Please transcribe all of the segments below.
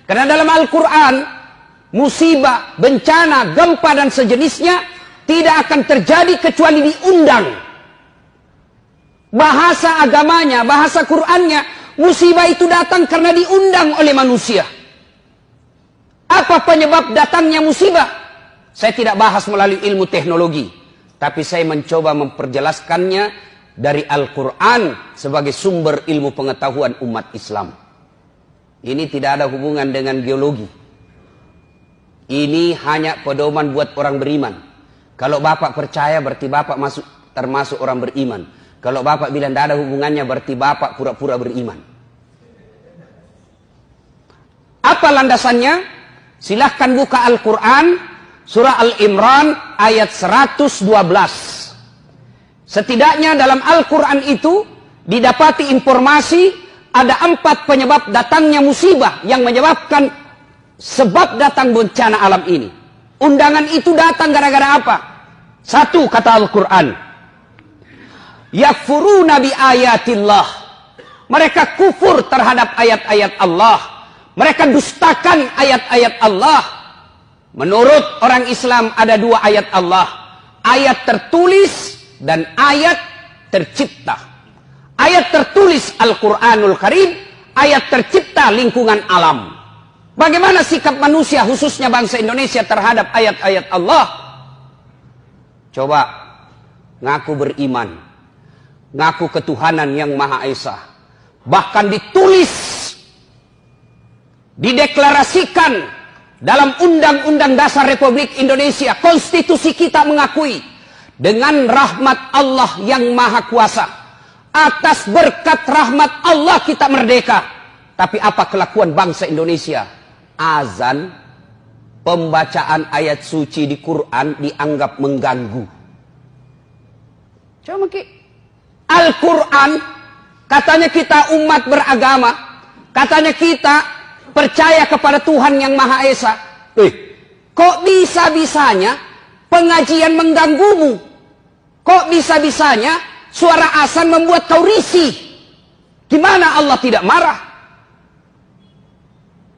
Karena dalam Al-Quran, musibah, bencana, gempa dan sejenisnya tidak akan terjadi kecuali diundang. Bahasa agamanya, bahasa Qur'annya, musibah itu datang karena diundang oleh manusia. Apa penyebab datangnya musibah? Saya tidak bahas melalui ilmu teknologi, tapi saya mencoba memperjelaskannya dari Al-Quran sebagai sumber ilmu pengetahuan umat Islam. Ini tidak ada hubungan dengan geologi. Ini hanya pedoman buat orang beriman. Kalau Bapak percaya berarti Bapak termasuk orang beriman. Kalau Bapak bilang tidak ada hubungannya berarti Bapak pura-pura beriman. Apa landasannya? Silahkan buka Al-Quran, surah Al-Imran ayat 112. Setidaknya dalam Al-Quran itu didapati informasi ada 4 penyebab datangnya musibah yang menyebabkan sebab datang bencana alam ini. Undangan itu datang gara-gara apa? 1, kata Al-Quran, yakfuruna bi ayatillah. Mereka kufur terhadap ayat-ayat Allah. Mereka dustakan ayat-ayat Allah. Menurut orang Islam ada 2 ayat Allah. Ayat tertulis dan ayat tercipta. Ayat tertulis Al-Quranul Karim. Ayat tercipta lingkungan alam. Bagaimana sikap manusia khususnya bangsa Indonesia terhadap ayat-ayat Allah? Coba ngaku beriman. Ngaku ketuhanan yang Maha Esa. Bahkan ditulis, dideklarasikan dalam Undang-Undang Dasar Republik Indonesia, konstitusi kita mengakui dengan rahmat Allah yang Maha Kuasa. Atas berkat rahmat Allah kita merdeka. Tapi apa kelakuan bangsa Indonesia? Azan, pembacaan ayat suci di Quran dianggap mengganggu. Coba Al-Quran, katanya kita umat beragama, katanya kita percaya kepada Tuhan yang Maha Esa. Kok bisa-bisanya pengajian mengganggumu? Kok bisa-bisanya suara azan membuat kau risih? Gimana Allah tidak marah?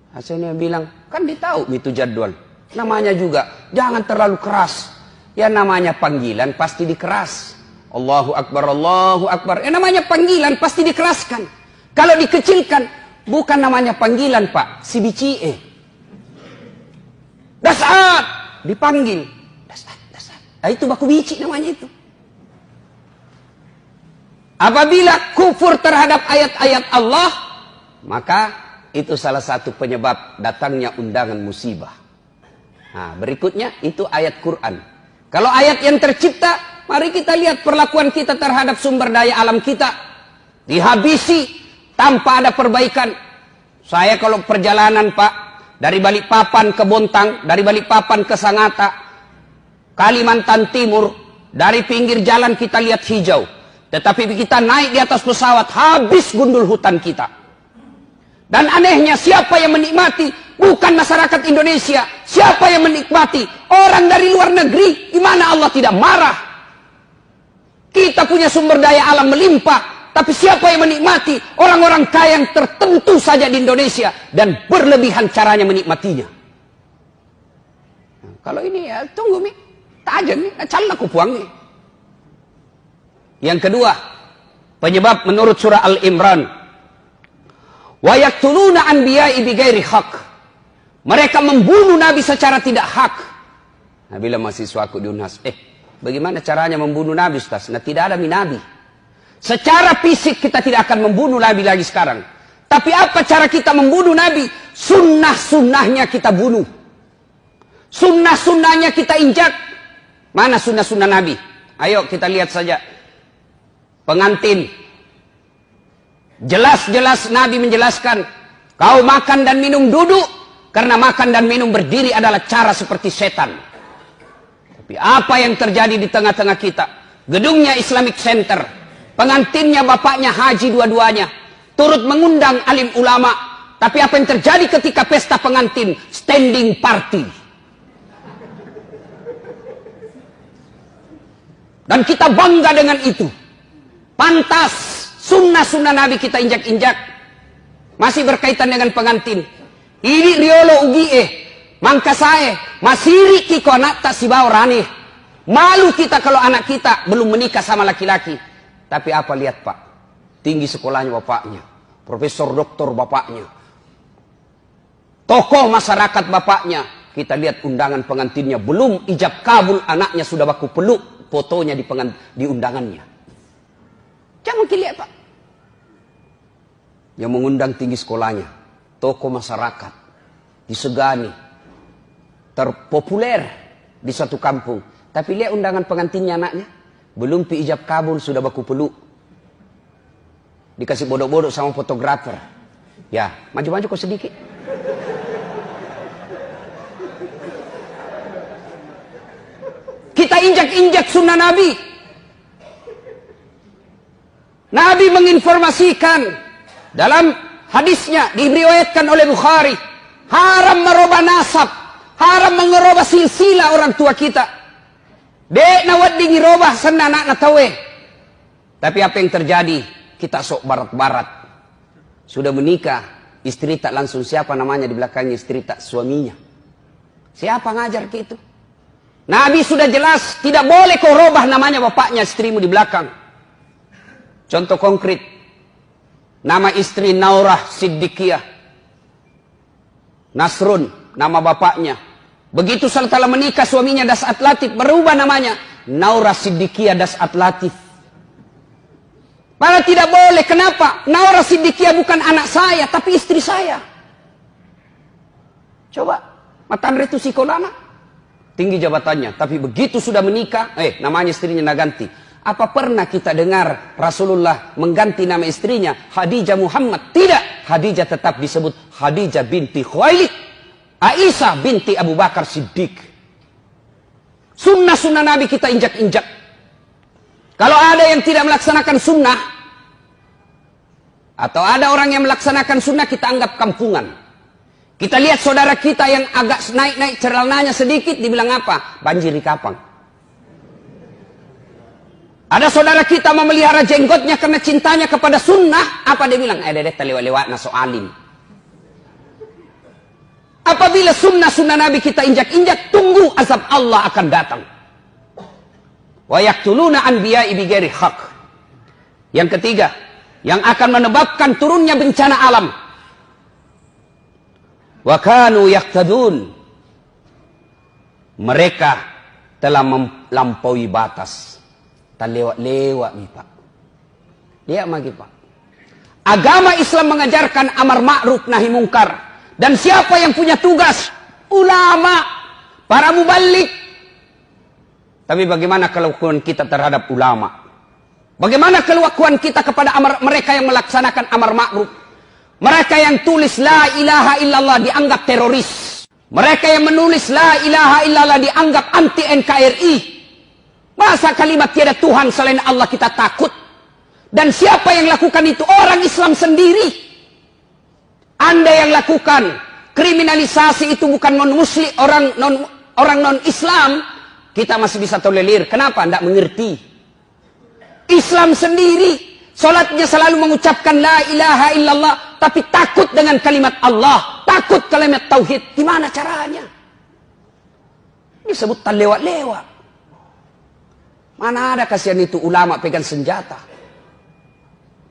Hasilnya bilang, kan ditahu itu jadwal. Namanya juga, jangan terlalu keras. Ya namanya panggilan pasti dikeras. Allahu Akbar, Allahu Akbar. Ya namanya panggilan pasti dikeraskan. Kalau dikecilkan, bukan namanya panggilan Pak, si bicie. Dasar, dipanggil. Dasar. Nah, itu baku bici namanya itu. Apabila kufur terhadap ayat-ayat Allah, maka itu salah satu penyebab datangnya undangan musibah. Nah, berikutnya itu ayat Quran. Kalau ayat yang tercipta, mari kita lihat perlakuan kita terhadap sumber daya alam kita. Dihabisi tanpa ada perbaikan. Saya kalau perjalanan Pak, dari Balikpapan ke Bontang, dari Balikpapan ke Sangatta, Kalimantan Timur, dari pinggir jalan kita lihat hijau. Tetapi kita naik di atas pesawat, habis gundul hutan kita. Dan anehnya siapa yang menikmati? Bukan masyarakat Indonesia. Siapa yang menikmati? Orang dari luar negeri. Gimana Allah tidak marah? Kita punya sumber daya alam melimpah. Tapi siapa yang menikmati? Orang-orang kaya yang tertentu saja di Indonesia. Dan berlebihan caranya menikmatinya. Nah, kalau ini ya tunggu mi. Tajam mi. Calon aku puang mi. Yang kedua. Penyebab menurut surah Al-Imran. Wa yaqtuluna anbiya'i bighairi haq. Mereka membunuh nabi secara tidak hak. Nah, bila mahasiswaku di Unhas, bagaimana caranya membunuh nabi Ustaz? Nah, tidak ada nabi. Secara fisik kita tidak akan membunuh nabi lagi sekarang. Tapi apa cara kita membunuh nabi? Sunnah-sunnahnya kita bunuh. Sunnah-sunnahnya kita injak. Mana sunnah-sunnah nabi? Ayo kita lihat saja. Pengantin. Jelas-jelas Nabi menjelaskan, kau makan dan minum duduk, karena makan dan minum berdiri adalah cara seperti setan. Tapi apa yang terjadi di tengah-tengah kita? Gedungnya Islamic Center, pengantinnya bapaknya haji dua-duanya, turut mengundang alim ulama. Tapi apa yang terjadi ketika pesta pengantin? Standing party. Dan kita bangga dengan itu. Pantas. Sunnah-sunnah Nabi kita injak-injak. Masih berkaitan dengan pengantin. Ini riolo ugi mangka saya masiri kiko anak tak si rani. Malu kita kalau anak kita belum menikah sama laki-laki. Tapi apa lihat Pak? Tinggi sekolahnya bapaknya. Profesor doktor bapaknya. Tokoh masyarakat bapaknya. Kita lihat undangan pengantinnya. Belum ijab kabul anaknya sudah baku peluk. Fotonya di undangannya. Jangan lihat Pak. Yang mengundang tinggi sekolahnya. Tokoh masyarakat. Disegani. Terpopuler di satu kampung. Tapi lihat undangan pengantinnya anaknya. Belum pi ijab kabul sudah baku peluk. Dikasih bodoh-bodoh sama fotografer. Ya, maju-maju kok sedikit. Kita injak-injak sunnah Nabi. Nabi menginformasikan dalam hadisnya diriwayatkan oleh Bukhari. Haram merubah nasab. Haram mengerubah silsilah orang tua kita. Dek nawad dingirobah sana anak natawe. Tapi apa yang terjadi? Kita sok barat-barat. Sudah menikah, istri tak langsung siapa namanya di belakangnya, istri tak suaminya. Siapa ngajar gitu? Nabi sudah jelas, tidak boleh kau robah namanya bapaknya istrimu di belakang. Contoh konkret. Nama istri Naurah Siddiqiyah. Nasrun, nama bapaknya. Begitu setelah menikah suaminya Das'at Latif, berubah namanya. Naurah Siddiqiyah Das'at Latif. Padahal tidak boleh. Kenapa? Naurah Siddiqiyah bukan anak saya, tapi istri saya. Coba, matan itu sikolana. Tinggi jabatannya. Tapi begitu sudah menikah, namanya istrinya naganti. Apa pernah kita dengar Rasulullah mengganti nama istrinya Khadijah Muhammad? Tidak. Khadijah tetap disebut Khadijah binti Khuwailid. Aisyah binti Abu Bakar Siddiq. Sunnah-sunnah Nabi kita injak-injak. Kalau ada yang tidak melaksanakan sunnah, atau ada orang yang melaksanakan sunnah, kita anggap kampungan. Kita lihat saudara kita yang agak naik-naik celananya sedikit, dibilang apa? Banjir di kapang. Ada saudara kita memelihara jenggotnya karena cintanya kepada sunnah, apa dia bilang? Dedek lewat-lewat naso alim. Apabila sunnah-sunnah Nabi kita injak-injak, tunggu azab Allah akan datang. Wa yaqtuluna anbiya'i bighairi haq. Yang ketiga, yang akan menyebabkan turunnya bencana alam. Wa kanu yaqtadun. Mereka telah melampaui batas. Tak lewat-lewat nih Pak. Lihat lagi Pak. Agama Islam mengajarkan amar ma'ruf nahi mungkar. Dan siapa yang punya tugas? Ulama, para mubalik. Tapi bagaimana kelakuan kita terhadap ulama? Bagaimana kelakuan kita kepada mereka yang melaksanakan amar ma'ruf? Mereka yang tulis la ilaha illallah dianggap teroris. Mereka yang menulis la ilaha illallah dianggap anti NKRI. Masa kalimat tiada Tuhan selain Allah kita takut? Dan siapa yang lakukan itu? Orang Islam sendiri. Anda yang lakukan kriminalisasi itu bukan non-muslim, orang non-Islam. Kita masih bisa tolerir. Kenapa? Tidak mengerti. Islam sendiri. Solatnya selalu mengucapkan la ilaha illallah. Tapi takut dengan kalimat Allah. Takut kalimat tauhid. Gimana caranya? Disebut tak lewat-lewat. Mana ada kasihan itu ulama pegang senjata.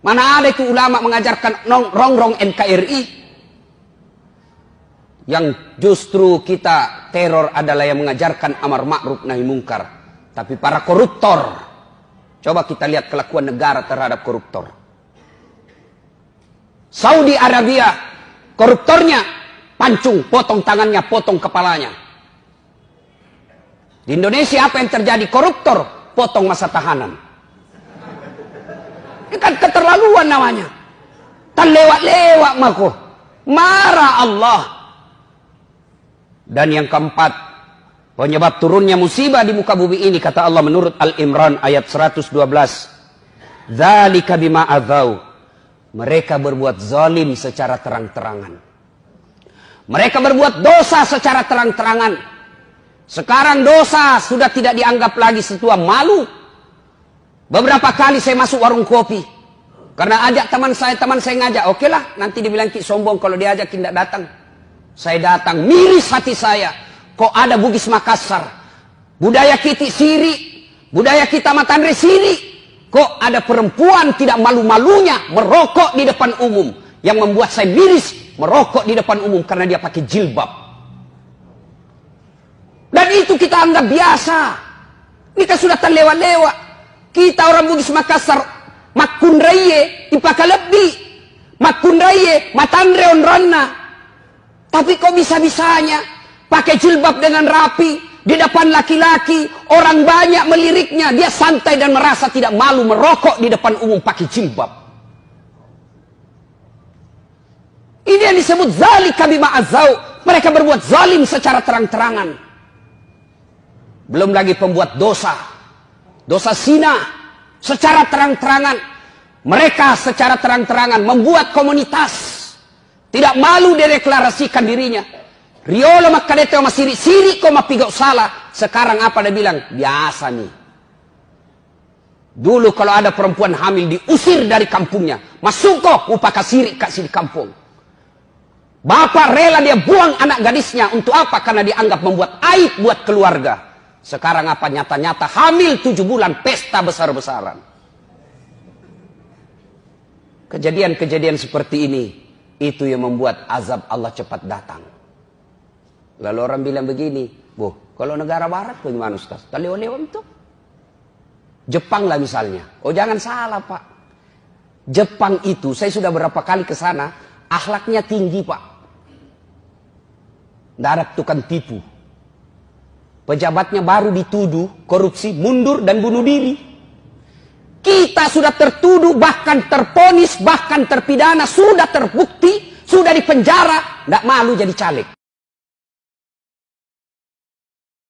Mana ada itu ulama mengajarkan rongrong NKRI. Yang justru kita teror adalah yang mengajarkan amar ma'ruf nahi mungkar. Tapi para koruptor. Coba kita lihat kelakuan negara terhadap koruptor. Saudi Arabia. Koruptornya pancung, potong tangannya, potong kepalanya. Di Indonesia apa yang terjadi? Koruptor, potong masa tahanan. Ini kan keterlaluan namanya. Tan lewat-lewat mako. Marah Allah. Dan yang keempat, penyebab turunnya musibah di muka bumi ini, kata Allah menurut Al-Imran ayat 112. Dzalika bima adzau. Mereka berbuat zalim secara terang-terangan. Mereka berbuat dosa secara terang-terangan. Sekarang dosa sudah tidak dianggap lagi sesuatu malu. Beberapa kali saya masuk warung kopi. Karena ajak teman saya ngajak. Oke lah, nanti dibilang ki sombong kalau diajak tidak datang. Saya datang, miris hati saya. Kok ada Bugis Makassar, budaya kita siri, budaya kita Matandre siri. Kok ada perempuan tidak malu-malunya merokok di depan umum. Yang membuat saya miris, merokok di depan umum karena dia pakai jilbab. Dan itu kita anggap biasa. Ini kan sudah terlewat-lewat. Kita orang Bugis Makassar, makundraye, ipaka lebih. Makundraye, Matandre onronna. Tapi kok bisa-bisanya pakai jilbab dengan rapi di depan laki-laki, orang banyak meliriknya, dia santai dan merasa tidak malu merokok di depan umum pakai jilbab. Ini yang disebut zalika bima azau. Mereka berbuat zalim secara terang-terangan. Belum lagi pembuat dosa. Dosa zina secara terang-terangan. Mereka secara terang-terangan membuat komunitas. Tidak malu deklarasikan dirinya. Riolo makadete oma siri-siri kok mapigau salah. Sekarang apa dia bilang? Biasa nih. Dulu kalau ada perempuan hamil diusir dari kampungnya. Masuk kok upaka siri kasih di kampung. Bapak rela dia buang anak gadisnya. Untuk apa? Karena dianggap membuat aib buat keluarga. Sekarang apa? Nyata-nyata hamil 7 bulan. Pesta besar-besaran. Kejadian-kejadian seperti ini. Itu yang membuat azab Allah cepat datang. Lalu orang bilang begini. Kalau negara barat bagaimana Ustaz? Lewat-lewat itu. Jepang lah misalnya. Oh jangan salah Pak. Jepang itu saya sudah berapa kali ke sana. Akhlaknya tinggi Pak. Tidak ada tukang tipu. Pejabatnya baru dituduh korupsi, mundur dan bunuh diri. Kita sudah tertuduh, bahkan terponis, bahkan terpidana, sudah terbukti, sudah dipenjara, tidak malu jadi caleg.